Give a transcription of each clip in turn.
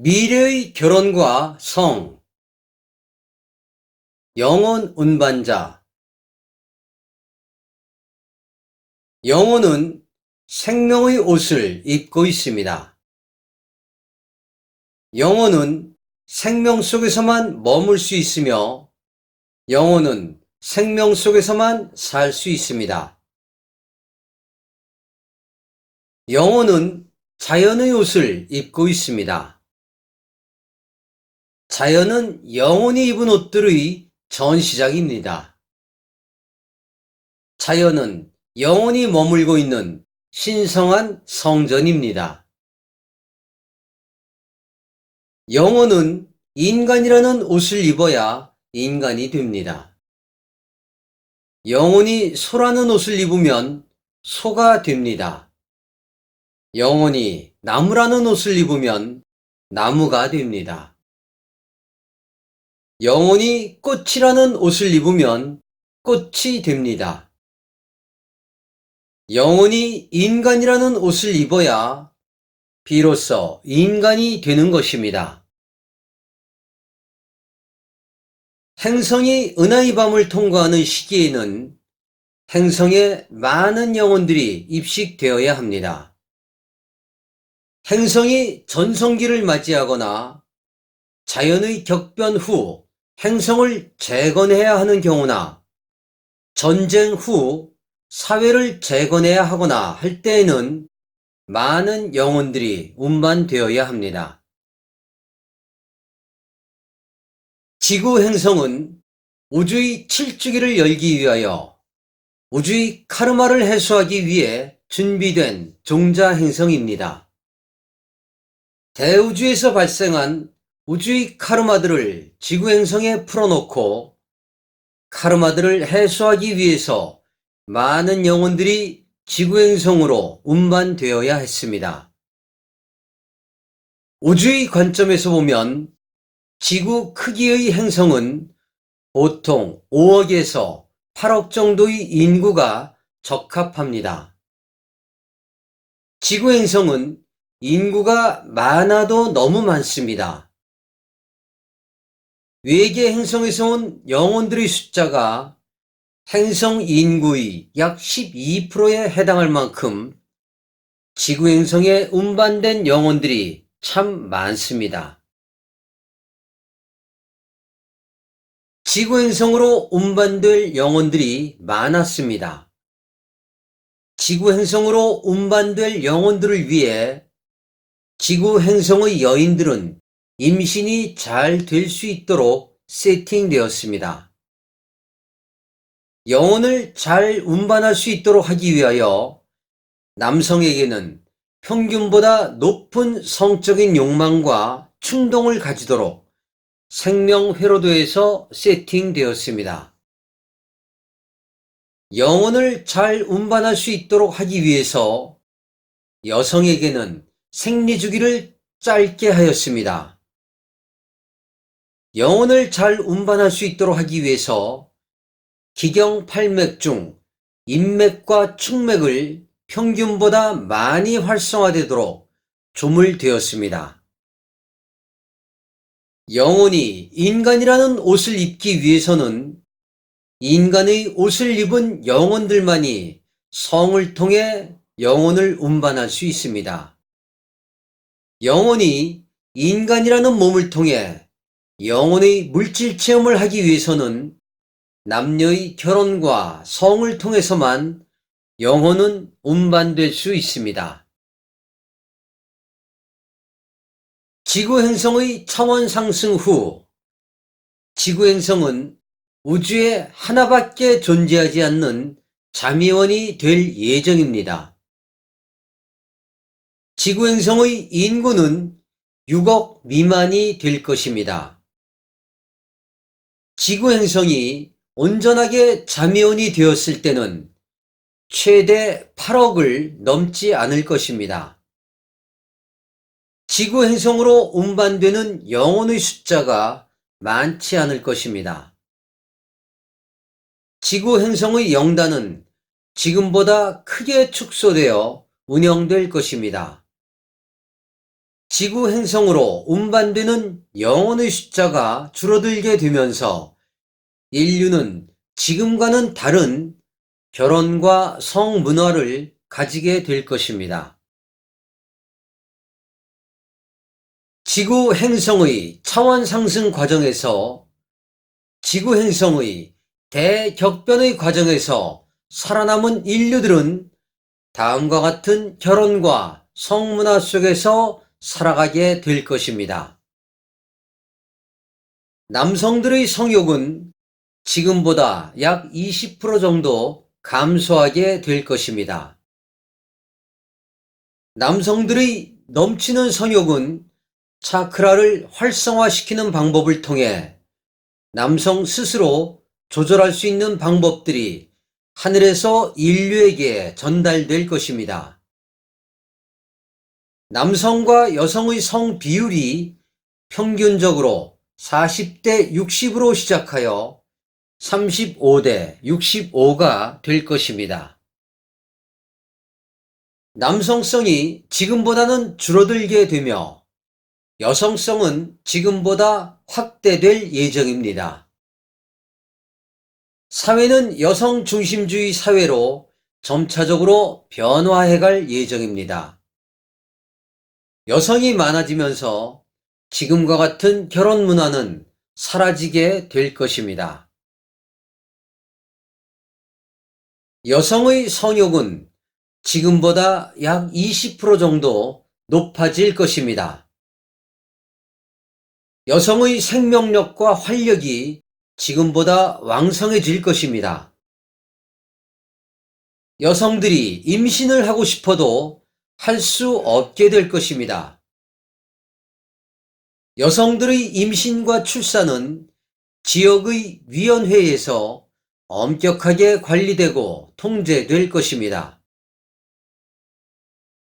미래의 결혼과 성, 영혼 운반자. 영혼은 생명의 옷을 입고 있습니다. 영혼은 생명 속에서만 머물 수 있으며 영혼은 생명 속에서만 살 수 있습니다. 영혼은 자연의 옷을 입고 있습니다. 자연은 영혼이 입은 옷들의 전시작입니다. 자연은 영혼이 머물고 있는 신성한 성전입니다. 영혼은 인간이라는 옷을 입어야 인간이 됩니다. 영혼이 소라는 옷을 입으면 소가 됩니다. 영혼이 나무라는 옷을 입으면 나무가 됩니다. 영혼이 꽃이라는 옷을 입으면 꽃이 됩니다. 영혼이 인간이라는 옷을 입어야 비로소 인간이 되는 것입니다. 행성이 은하의 밤을 통과하는 시기에는 행성에 많은 영혼들이 입식되어야 합니다. 행성이 전성기를 맞이하거나 자연의 격변 후 행성을 재건해야 하는 경우나 전쟁 후 사회를 재건해야 하거나 할 때에는 많은 영혼들이 운반되어야 합니다. 지구 행성은 우주의 칠주기를 열기 위하여 우주의 카르마를 해소하기 위해 준비된 종자 행성입니다. 대우주에서 발생한 우주의 카르마들을 지구 행성에 풀어놓고 카르마들을 해소하기 위해서 많은 영혼들이 지구 행성으로 운반되어야 했습니다. 우주의 관점에서 보면 지구 크기의 행성은 보통 5억에서 8억 정도의 인구가 적합합니다. 지구 행성은 인구가 많아도 너무 많습니다. 외계 행성에서 온 영혼들의 숫자가 행성 인구의 약 12%에 해당할 만큼 지구 행성에 운반된 영혼들이 참 많습니다. 지구 행성으로 운반될 영혼들이 많았습니다. 지구 행성으로 운반될 영혼들을 위해 지구 행성의 여인들은 임신이 잘 될 수 있도록 세팅되었습니다. 영혼을 잘 운반할 수 있도록 하기 위하여 남성에게는 평균보다 높은 성적인 욕망과 충동을 가지도록 생명 회로도에서 세팅되었습니다. 영혼을 잘 운반할 수 있도록 하기 위해서 여성에게는 생리주기를 짧게 하였습니다. 영혼을 잘 운반할 수 있도록 하기 위해서 기경팔맥 중 인맥과 축맥을 평균보다 많이 활성화되도록 조물되었습니다. 영혼이 인간이라는 옷을 입기 위해서는 인간의 옷을 입은 영혼들만이 성을 통해 영혼을 운반할 수 있습니다. 영혼이 인간이라는 몸을 통해 영혼의 물질 체험을 하기 위해서는 남녀의 결혼과 성을 통해서만 영혼은 운반될 수 있습니다. 지구 행성의 차원 상승 후 지구 행성은 우주에 하나밖에 존재하지 않는 잠의원이 될 예정입니다. 지구 행성의 인구는 6억 미만이 될 것입니다. 지구 행성이 온전하게 잠의원이 되었을 때는 최대 8억을 넘지 않을 것입니다. 지구 행성으로 운반되는 영혼의 숫자가 많지 않을 것입니다. 지구 행성의 영단은 지금보다 크게 축소되어 운영될 것입니다. 지구 행성으로 운반되는 영혼의 숫자가 줄어들게 되면서 인류는 지금과는 다른 결혼과 성문화를 가지게 될 것입니다. 지구 행성의 차원 상승 과정에서 지구 행성의 대격변의 과정에서 살아남은 인류들은 다음과 같은 결혼과 성문화 속에서 살아가게 될 것입니다. 남성들의 성욕은 지금보다 약 20% 정도 감소하게 될 것입니다. 남성들의 넘치는 성욕은 차크라를 활성화시키는 방법을 통해 남성 스스로 조절할 수 있는 방법들이 하늘에서 인류에게 전달될 것입니다. 남성과 여성의 성 비율이 평균적으로 40대 60으로 시작하여 35대 65가 될 것입니다. 남성성이 지금보다는 줄어들게 되며 여성성은 지금보다 확대될 예정입니다. 사회는 여성 중심주의 사회로 점차적으로 변화해갈 예정입니다. 여성이 많아지면서 지금과 같은 결혼 문화는 사라지게 될 것입니다. 여성의 성욕은 지금보다 약 20% 정도 높아질 것입니다. 여성의 생명력과 활력이 지금보다 왕성해질 것입니다. 여성들이 임신을 하고 싶어도 할 수 없게 될 것입니다. 여성들의 임신과 출산은 지역의 위원회에서 엄격하게 관리되고 통제될 것입니다.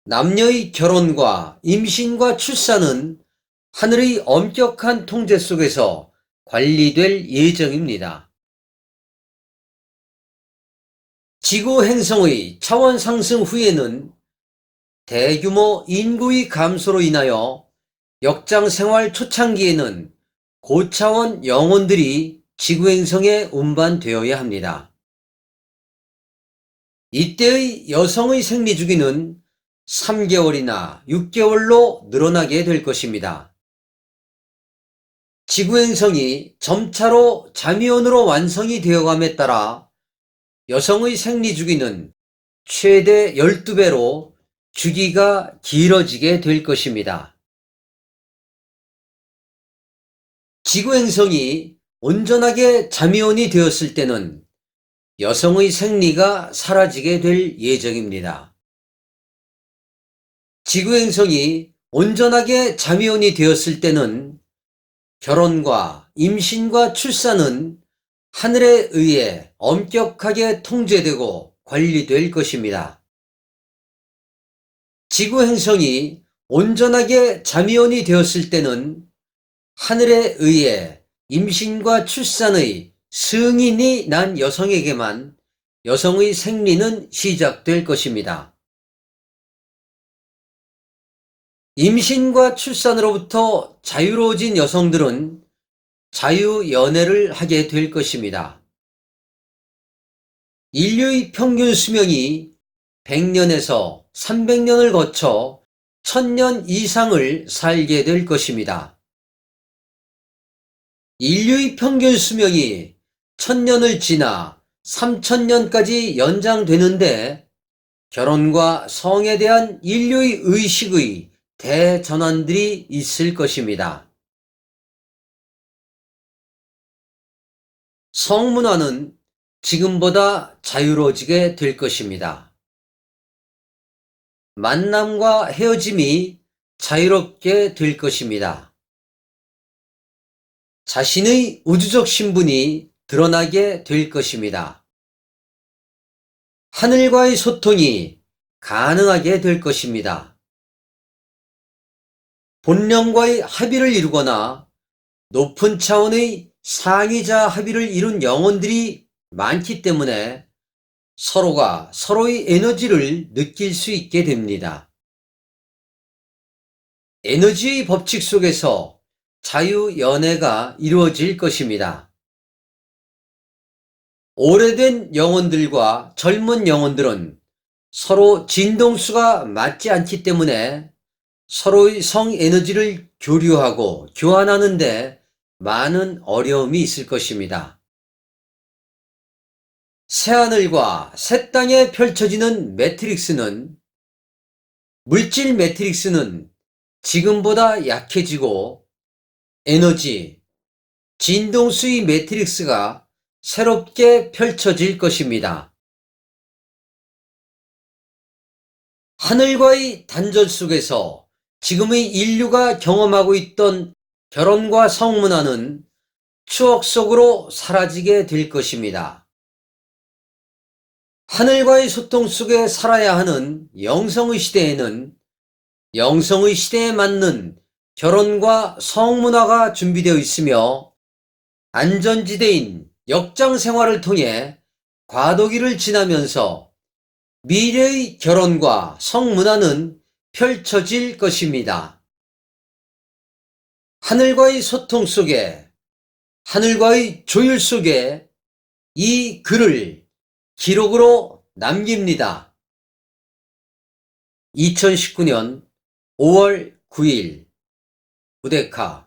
남녀의 결혼과 임신과 출산은 하늘의 엄격한 통제 속에서 관리될 예정입니다. 지구 행성의 차원 상승 후에는 대규모 인구의 감소로 인하여 역장 생활 초창기에는 고차원 영혼들이 지구 행성에 운반되어야 합니다. 이때의 여성의 생리 주기는 3개월이나 6개월로 늘어나게 될 것입니다. 지구 행성이 점차로 자미원으로 완성이 되어감에 따라 여성의 생리 주기는 최대 12배로 주기가 길어지게 될 것입니다. 지구 행성이 온전하게 자미원이 되었을 때는 여성의 생리가 사라지게 될 예정입니다. 지구 행성이 온전하게 자미원이 되었을 때는 결혼과 임신과 출산은 하늘에 의해 엄격하게 통제되고 관리될 것입니다. 지구 행성이 온전하게 자미원이 되었을 때는 하늘에 의해 임신과 출산의 승인이 난 여성에게만 여성의 생리는 시작될 것입니다. 임신과 출산으로부터 자유로워진 여성들은 자유연애를 하게 될 것입니다. 인류의 평균 수명이 100년에서 300년을 거쳐 1000년 이상을 살게 될 것입니다. 인류의 평균 수명이 1000년을 지나 3000년까지 연장되는데 결혼과 성에 대한 인류의 의식의 대전환들이 있을 것입니다. 성문화는 지금보다 자유로워지게 될 것입니다. 만남과 헤어짐이 자유롭게 될 것입니다. 자신의 우주적 신분이 드러나게 될 것입니다. 하늘과의 소통이 가능하게 될 것입니다. 본령과의 합의를 이루거나 높은 차원의 상위자 합의를 이룬 영혼들이 많기 때문에 서로가 서로의 에너지를 느낄 수 있게 됩니다. 에너지의 법칙 속에서 자유연애가 이루어질 것입니다. 오래된 영혼들과 젊은 영혼들은 서로 진동수가 맞지 않기 때문에 서로의 성에너지를 교류하고 교환하는데 많은 어려움이 있을 것입니다. 새하늘과 새 땅에 펼쳐지는 매트릭스는 물질 매트릭스는 지금보다 약해지고 에너지, 진동수의 매트릭스가 새롭게 펼쳐질 것입니다. 하늘과의 단절 속에서 지금의 인류가 경험하고 있던 결혼과 성문화는 추억 속으로 사라지게 될 것입니다. 하늘과의 소통 속에 살아야 하는 영성의 시대에는 영성의 시대에 맞는 결혼과 성문화가 준비되어 있으며 안전지대인 역장 생활을 통해 과도기를 지나면서 미래의 결혼과 성문화는 펼쳐질 것입니다. 하늘과의 소통 속에, 하늘과의 조율 속에 이 글을 기록으로 남깁니다. 2019년 5월 9일 우데카